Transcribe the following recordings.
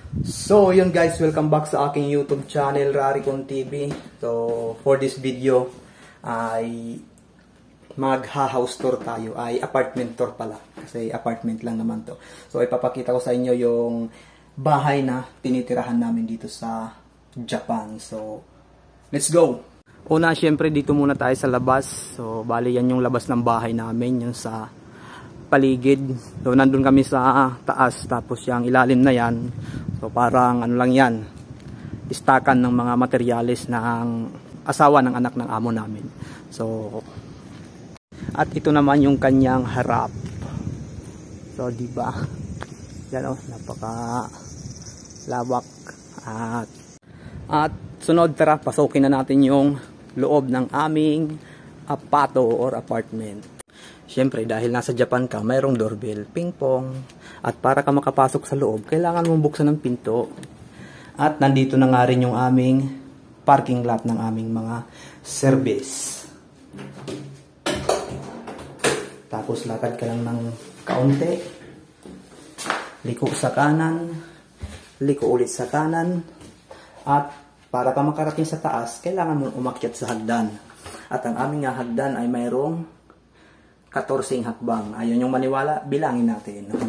So yun guys, welcome back sa aking YouTube channel, Raricon TV. So for this video ay magha-house tour tayo, ay apartment tour pala. Kasi apartment lang naman to. So ipapakita ko sa inyo yung bahay na tinitirahan namin dito sa Japan. So let's go! Una, syempre dito muna tayo sa labas. So bali yan yung labas ng bahay namin, yung sa paligid. So nandun kami sa taas, tapos yung ilalim na yan. So parang ano lang yan, istakan ng mga materyales ng asawa ng anak ng amo namin. So at ito naman yung kanyang harap. So di ba? Yan oh, napaka lawak. At sunod, tara, pasukin na natin yung loob ng aming apato or apartment. Siyempre, dahil nasa Japan ka, mayroong doorbell, ping-pong. At para ka makapasok sa loob, kailangan mong buksan ng pinto. At nandito na nga rin yung aming parking lot ng aming mga service. Tapos lakad ka lang ng kaunti. Liko sa kanan. Liko ulit sa kanan. At para ka makarating sa taas, kailangan mong umakyat sa hagdan. At ang aming hagdan ay mayroong 14 hakbang. Ayun yung maniwala, bilangin natin. 1,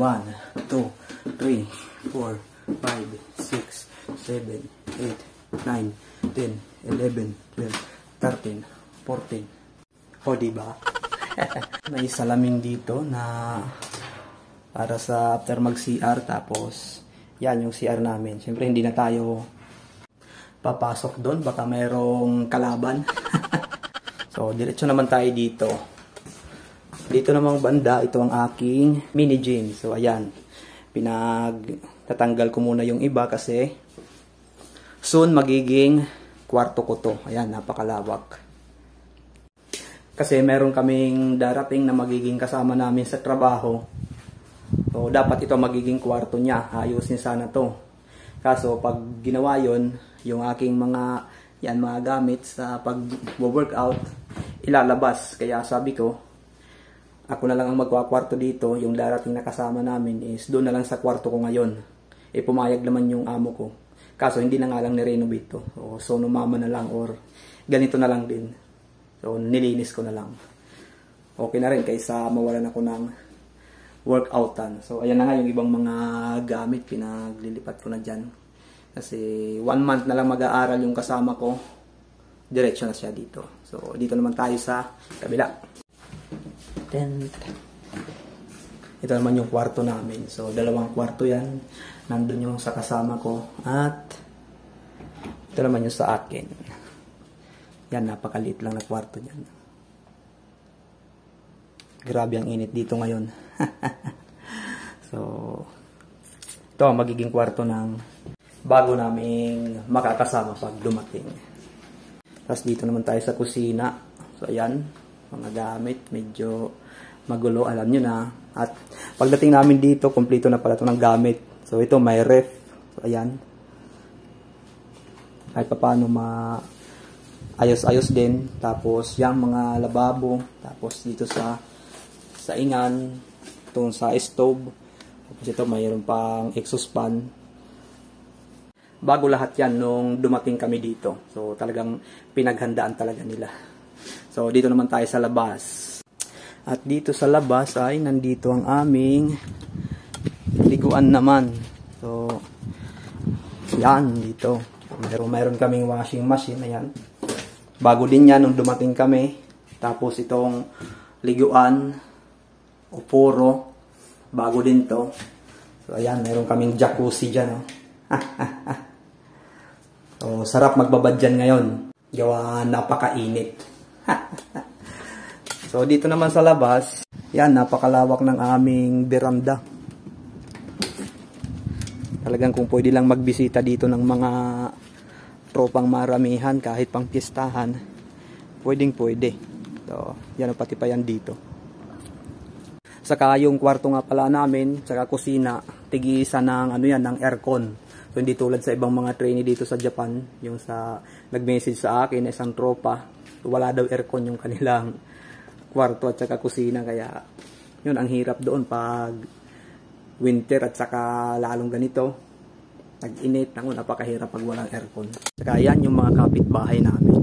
2, 3, 4, 5, 6, 7, 8, 9, 10, 11, 12, 13, 14. O diba? May salamin dito na para sa after mag CR. Tapos yan yung CR namin. Siyempre hindi na tayo papasok doon, baka mayroong kalaban. So diretso naman tayo dito. Dito namang banda, ito ang aking mini gym. So ayan, pinagtatanggal ko muna yung iba kasi soon magiging kwarto ko to. Ayan, napakalawak. Kasi meron kaming darating na magiging kasama namin sa trabaho. So dapat ito magiging kwarto niya. Ayusin sana to. Kaso pag ginawa yon, yung aking mga gamit sa pag-workout, ilalabas. Kaya sabi ko, ako na lang ang magkakwarto dito. Yung darating na kasama namin is doon na lang sa kwarto ko ngayon. Pumayag naman yung amo ko. Kaso hindi na nga lang ni-renovate to. So numama na lang or ganito na lang din. So nilinis ko na lang. Okay na rin kaysa mawalan ako ng workoutan. So ayan na nga yung ibang mga gamit. Pinaglilipat ko na dyan. Kasi 1 month na lang mag-aaral yung kasama ko. Diretso na siya dito. So dito naman tayo sa kabila. Ito naman yung kwarto namin. So, 2 kwarto yan. Nandun yung sa kasama ko. At ito naman yung sa akin. Yan, napakaliit lang na kwarto yan. Grabe ang init dito ngayon. So, ito ang magiging kwarto ng bago naming makakasama pag dumating. Tapos dito naman tayo sa kusina. So, ayan. Mga gamit. Medyo magulo, alam nyo na. At pagdating namin dito, kompleto na pala ito ng gamit. So ito may ref. So ayan. Kahit pa paano ayos-ayos din. Tapos yung mga lababo. Tapos dito sa ingan. Itong sa stove. Tapos ito mayroon pang exhaust fan. Bago lahat yan nung dumating kami dito. So talagang pinaghandaan talaga nila. So dito naman tayo sa labas. At dito sa labas ay nandito ang aming liguan naman. So, yan dito. Mayroon kaming washing machine. Ayan. Bago din yan nung dumating kami. Tapos itong liguan o puro. Bago din to. So, ayan. Mayroon kaming jacuzzi dyan. Oh. So, sarap magbabad dyan ngayon. Gawa napakainit. So, dito naman sa labas, yan, napakalawak ng aming beranda. Talagang kung pwede lang magbisita dito ng mga tropang maramihan, kahit pang piestahan, pwedeng-pwede. So, yan, pati pa yan dito. Saka yung kwarto nga pala namin, saka kusina, tig-iisa ng, ng aircon. So, hindi tulad sa ibang mga trainee dito sa Japan, yung sa nag-message sa akin, isang tropa, wala daw aircon yung kanilang kwarto at saka kusina, kaya yun ang hirap doon pag winter at saka lalong ganito. Nag-init, napakahirap pag walang aircon. Saka yan yung mga kapitbahay namin.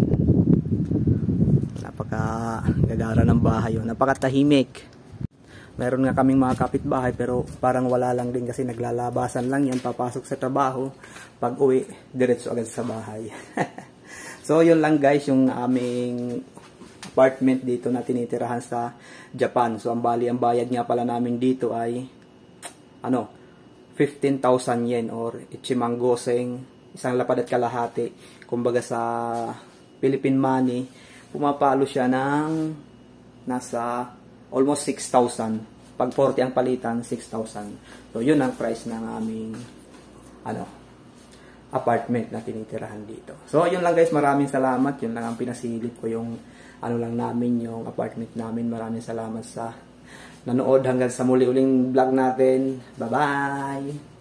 Napakagagara ng bahay yun. Napakatahimik. Meron nga kaming mga kapitbahay pero parang wala lang din kasi naglalabasan lang yan. Papasok sa trabaho. Pag uwi, diretso agad sa bahay. So yun lang guys yung aming apartment dito na tinitirahan sa Japan. So ang bayad nga pala namin dito ay 15,000 yen or ichimanggoseng, isang lapad at kalahati. Kumbaga sa Philippine money, pumapalo siya ng nasa almost 6,000. Pag 40 ang palitan, 6,000. So yun ang price ng aming apartment na tinitirahan dito. So yun lang guys, maraming salamat. Yun lang ang pinasilip ko yung lang namin, yung apartment namin. Maraming salamat sa nanood hanggang sa muli uling vlog natin. Bye-bye!